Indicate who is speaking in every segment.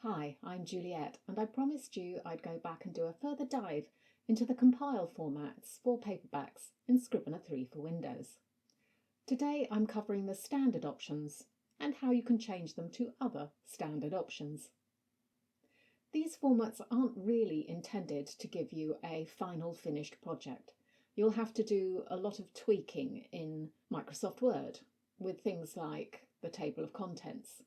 Speaker 1: Hi, I'm Juliet, and I promised you I'd go back and do a further dive into the compile formats for paperbacks in Scrivener 3 for Windows. Today I'm covering the standard options and how you can change them to other standard options. These formats aren't really intended to give you a final finished project. You'll have to do a lot of tweaking in Microsoft Word with things like the table of contents.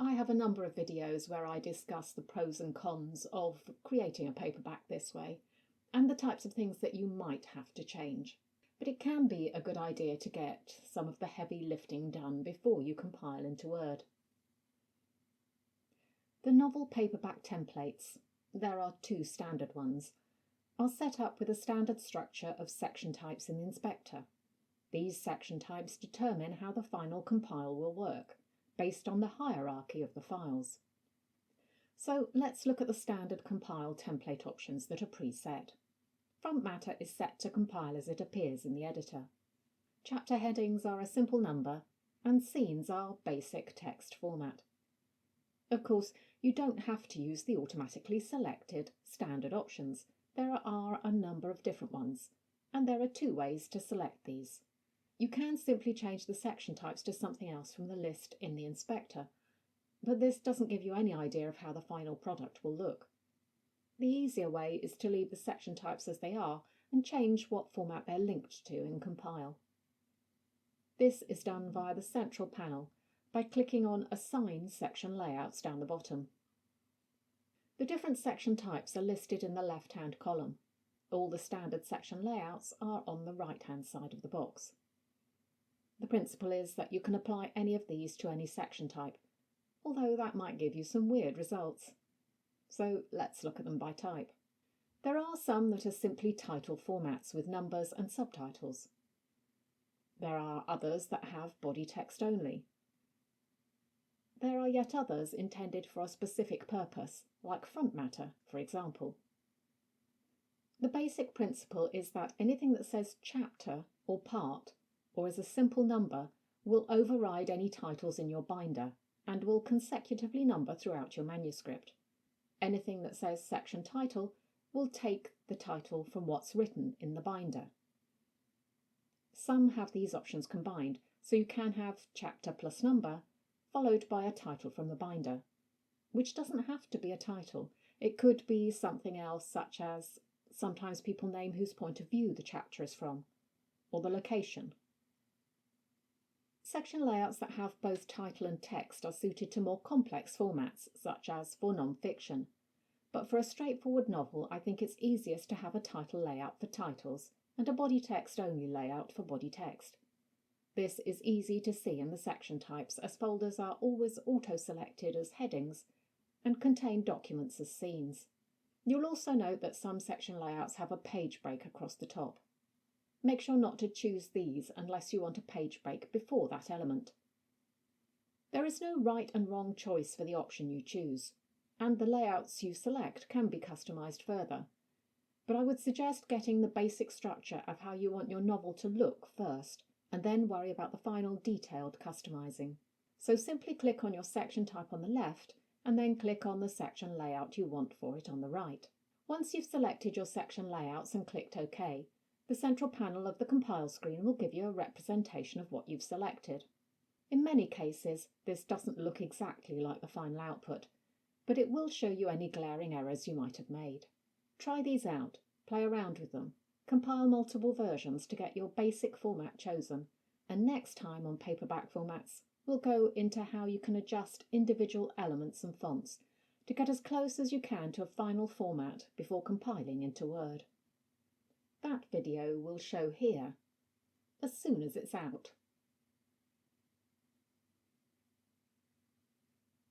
Speaker 1: I have a number of videos where I discuss the pros and cons of creating a paperback this way, and the types of things that you might have to change. But it can be a good idea to get some of the heavy lifting done before you compile into Word. The novel paperback templates, there are two standard ones, are set up with a standard structure of section types in the inspector. These section types determine how the final compile will work, based on the hierarchy of the files. So let's look at the standard compile template options that are preset. Front matter is set to compile as it appears in the editor. Chapter headings are a simple number, and scenes are basic text format. Of course, you don't have to use the automatically selected standard options. There are a number of different ones, and there are two ways to select these. You can simply change the section types to something else from the list in the inspector, but this doesn't give you any idea of how the final product will look. The easier way is to leave the section types as they are and change what format they're linked to in compile. This is done via the central panel by clicking on Assign Section Layouts down the bottom. The different section types are listed in the left-hand column. All the standard section layouts are on the right-hand side of the box. The principle is that you can apply any of these to any section type, although that might give you some weird results. So let's look at them by type. There are some that are simply title formats with numbers and subtitles. There are others that have body text only. There are yet others intended for a specific purpose, like front matter, for example. The basic principle is that anything that says chapter or part, or is a simple number, will override any titles in your binder and will consecutively number throughout your manuscript. Anything that says section title will take the title from what's written in the binder. Some have these options combined, so you can have chapter plus number, followed by a title from the binder, which doesn't have to be a title. It could be something else, such as sometimes people name whose point of view the chapter is from, or the location. Section layouts that have both title and text are suited to more complex formats, such as for non-fiction. But for a straightforward novel, I think it's easiest to have a title layout for titles and a body text only layout for body text. This is easy to see in the section types, as folders are always auto-selected as headings and contain documents as scenes. You'll also note that some section layouts have a page break across the top. Make sure not to choose these unless you want a page break before that element. There is no right and wrong choice for the option you choose, and the layouts you select can be customized further. But I would suggest getting the basic structure of how you want your novel to look first, and then worry about the final detailed customizing. So simply click on your section type on the left, and then click on the section layout you want for it on the right. Once you've selected your section layouts and clicked OK, the central panel of the compile screen will give you a representation of what you've selected. In many cases, this doesn't look exactly like the final output, but it will show you any glaring errors you might have made. Try these out, play around with them, compile multiple versions to get your basic format chosen, and next time on paperback formats, we'll go into how you can adjust individual elements and fonts to get as close as you can to a final format before compiling into Word. That video will show here, as soon as it's out.